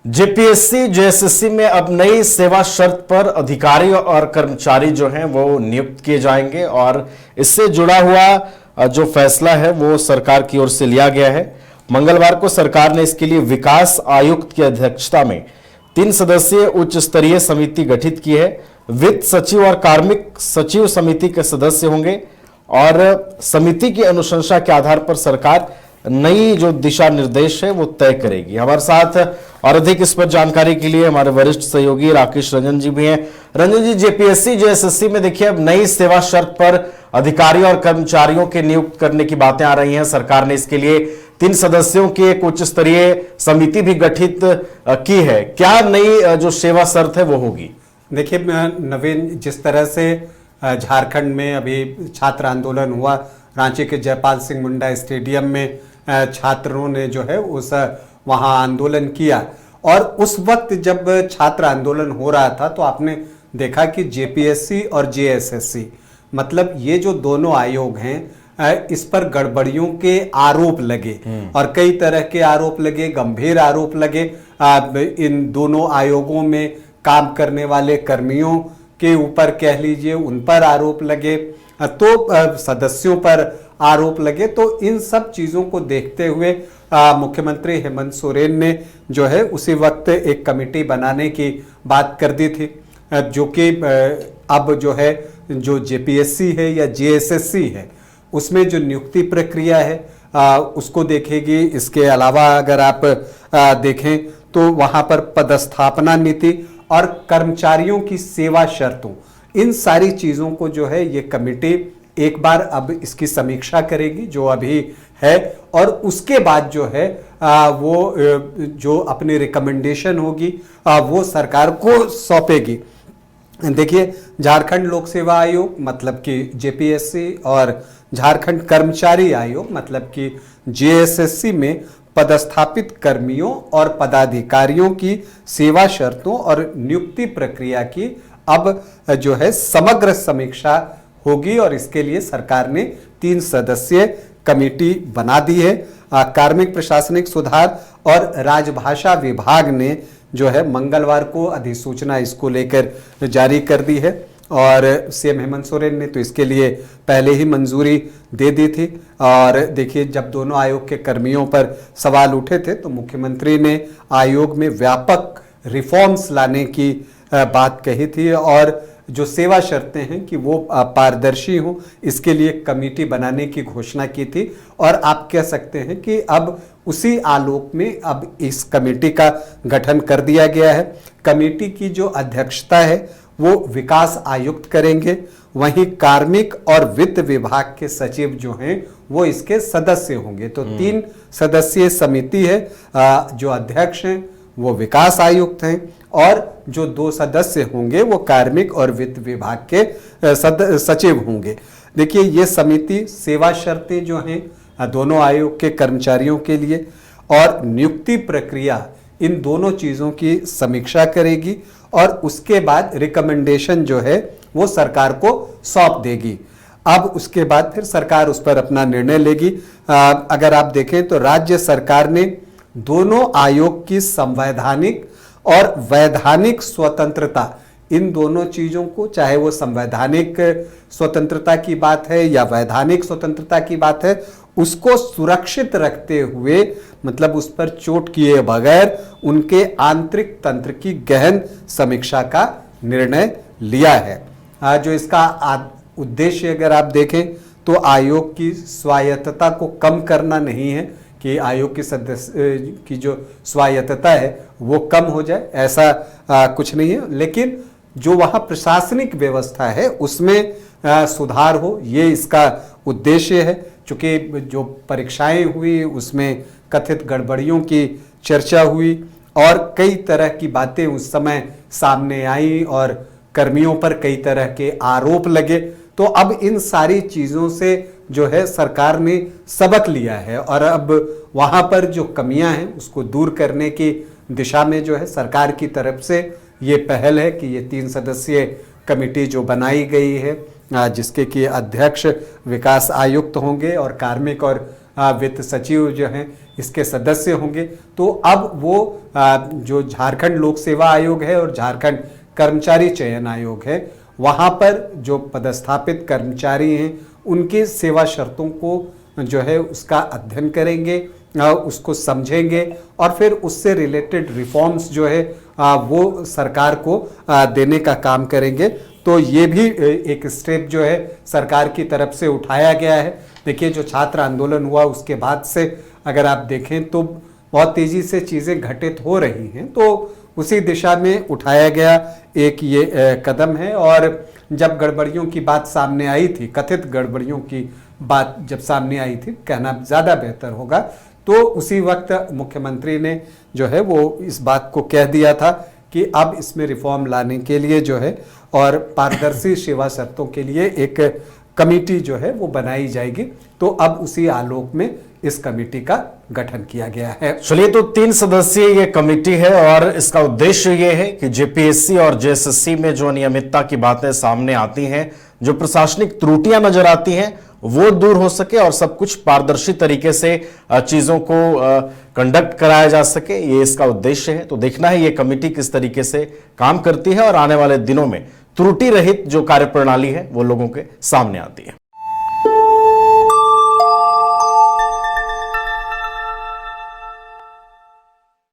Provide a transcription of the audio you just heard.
JPSC JSSC में अब नई सेवा शर्त पर अधिकारी और कर्मचारी जो हैं वो नियुक्त किए जाएंगे और इससे जुड़ा हुआ जो फैसला है वो सरकार की ओर से लिया गया है। मंगलवार को सरकार ने इसके लिए विकास आयुक्त की अध्यक्षता में 3 सदस्यीय उच्च स्तरीय समिति गठित की है। वित्त सचिव और कार्मिक सचिव समिति के सदस्य होंगे और समिति की अनुशंसा के आधार पर सरकार नई जो दिशा निर्देश है वो तय करेगी। हमारे साथ और अधिक इस पर जानकारी के लिए हमारे वरिष्ठ सहयोगी राकेश रंजन जी भी हैं। रंजन जी, जेपीएससी जेएसएससी में देखिए अब नई सेवा शर्त पर अधिकारी और कर्मचारियों के नियुक्त करने की बातें आ रही हैं। सरकार ने इसके लिए 3 सदस्यों की एक उच्च स्तरीय समिति भी गठित की है। क्या नई जो सेवा शर्त है वो होगी? देखिए नवीन, जिस तरह से झारखंड में अभी छात्र आंदोलन हुआ, रांची के जयपाल सिंह मुंडा स्टेडियम में छात्रों ने जो है उस वहां आंदोलन किया और उस वक्त जब छात्र आंदोलन हो रहा था तो आपने देखा कि जेपीएससी और जेएसएससी मतलब ये जो दोनों आयोग हैं इस पर गड़बड़ियों के आरोप लगे और कई तरह के आरोप लगे, गंभीर आरोप लगे। इन दोनों आयोगों में काम करने वाले कर्मियों के ऊपर कह लीजिए, उन पर आरोप लगे, तो सदस्यों पर आरोप लगे। तो इन सब चीजों को देखते हुए मुख्यमंत्री हेमंत सोरेन ने जो है उसी वक्त एक कमेटी बनाने की बात कर दी थी, जो कि अब जो है जो जेपीएससी है या जेएसएससी है उसमें जो नियुक्ति प्रक्रिया है उसको देखेगी। इसके अलावा अगर आप देखें तो वहां पर पदस्थापना नीति और कर्मचारियों की सेवा शर्तों, इन सारी चीजों को जो है ये कमेटी एक बार अब इसकी समीक्षा करेगी जो अभी है और उसके बाद जो है वो जो अपनी रिकमेंडेशन होगी वो सरकार को सौंपेगी। देखिए, झारखंड लोक सेवा आयोग मतलब कि जेपीएससी और झारखंड कर्मचारी आयोग मतलब कि जेएसएससी में पदस्थापित कर्मियों और पदाधिकारियों की सेवा शर्तों और नियुक्ति प्रक्रिया की अब जो है समग्र समीक्षा होगी और इसके लिए सरकार ने 3 सदस्यीय कमेटी बना दी है। कार्मिक प्रशासनिक सुधार और राजभाषा विभाग ने जो है मंगलवार को अधिसूचना इसको लेकर जारी कर दी है और सीएम हेमंत सोरेन ने तो इसके लिए पहले ही मंजूरी दे दी थी। और देखिए, जब दोनों आयोग के कर्मियों पर सवाल उठे थे तो मुख्यमंत्री ने आयोग में व्यापक रिफॉर्म्स लाने की बात कही थी और जो सेवा शर्तें हैं कि वो पारदर्शी हो, इसके लिए कमेटी बनाने की घोषणा की थी। और आप कह सकते हैं कि अब उसी आलोक में अब इस कमेटी का गठन कर दिया गया है। कमेटी की जो अध्यक्षता है वो विकास आयुक्त करेंगे, वहीं कार्मिक और वित्त विभाग के सचिव जो हैं वो इसके सदस्य होंगे। तो 3 सदस्यीय समिति है, जो अध्यक्ष हैं वो विकास आयुक्त हैं और जो 2 सदस्य होंगे वो कार्मिक और वित्त विभाग के सचिव होंगे। देखिए, ये समिति सेवा शर्तें जो हैं दोनों आयोग के कर्मचारियों के लिए और नियुक्ति प्रक्रिया, इन दोनों चीज़ों की समीक्षा करेगी और उसके बाद रिकमेंडेशन जो है वो सरकार को सौंप देगी। अब उसके बाद फिर सरकार उस पर अपना निर्णय लेगी। अगर आप देखें तो राज्य सरकार ने दोनों आयोग की संवैधानिक और वैधानिक स्वतंत्रता, इन दोनों चीजों को, चाहे वो संवैधानिक स्वतंत्रता की बात है या वैधानिक स्वतंत्रता की बात है, उसको सुरक्षित रखते हुए मतलब उस पर चोट किए बगैर उनके आंतरिक तंत्र की गहन समीक्षा का निर्णय लिया है। जो इसका उद्देश्य अगर आप देखें तो आयोग की स्वायत्तता को कम करना नहीं है कि आयोग की सदस्य की जो स्वायत्तता है वो कम हो जाए, ऐसा कुछ नहीं है, लेकिन जो वहाँ प्रशासनिक व्यवस्था है उसमें सुधार हो, ये इसका उद्देश्य है। चूँकि जो परीक्षाएं हुई उसमें कथित गड़बड़ियों की चर्चा हुई और कई तरह की बातें उस समय सामने आई और कर्मियों पर कई तरह के आरोप लगे। तो अब इन सारी चीज़ों से जो है सरकार ने सबक लिया है और अब वहाँ पर जो कमियां हैं उसको दूर करने की दिशा में जो है सरकार की तरफ से ये पहल है कि ये 3 सदस्यीय कमेटी जो बनाई गई है जिसके कि अध्यक्ष विकास आयुक्त होंगे और कार्मिक और वित्त सचिव जो हैं इसके सदस्य होंगे। तो अब वो जो झारखंड लोक सेवा आयोग है और झारखंड कर्मचारी चयन आयोग है, वहाँ पर जो पदस्थापित कर्मचारी हैं उनकी सेवा शर्तों को जो है उसका अध्ययन करेंगे, उसको समझेंगे और फिर उससे रिलेटेड रिफॉर्म्स जो है वो सरकार को देने का काम करेंगे। तो ये भी एक स्टेप जो है सरकार की तरफ से उठाया गया है। देखिए, जो छात्र आंदोलन हुआ उसके बाद से अगर आप देखें तो बहुत तेजी से चीज़ें घटित हो रही हैं, तो उसी दिशा में उठाया गया एक ये कदम है। और जब गड़बड़ियों की बात सामने आई थी, कथित गड़बड़ियों की बात जब सामने आई थी, कहना ज़्यादा बेहतर होगा, तो उसी वक्त मुख्यमंत्री ने जो है वो इस बात को कह दिया था कि अब इसमें रिफॉर्म लाने के लिए जो है और पारदर्शी सेवा शर्तों के लिए एक कमेटी जो है वो बनाई जाएगी। तो अब उसी आलोक में इस कमेटी का गठन किया गया है। चलिए, तो 3 सदस्यीय ये कमेटी है और इसका उद्देश्य ये है कि जेपीएससी और जेएसएससी में जो अनियमितता की बातें सामने आती हैं, जो प्रशासनिक त्रुटियां नजर आती हैं, वो दूर हो सके और सब कुछ पारदर्शी तरीके से चीजों को कंडक्ट कराया जा सके, ये इसका उद्देश्य है। तो देखना है ये कमेटी किस तरीके से काम करती है और आने वाले दिनों में त्रुटि रहित जो कार्यप्रणाली है वो लोगों के सामने आती है।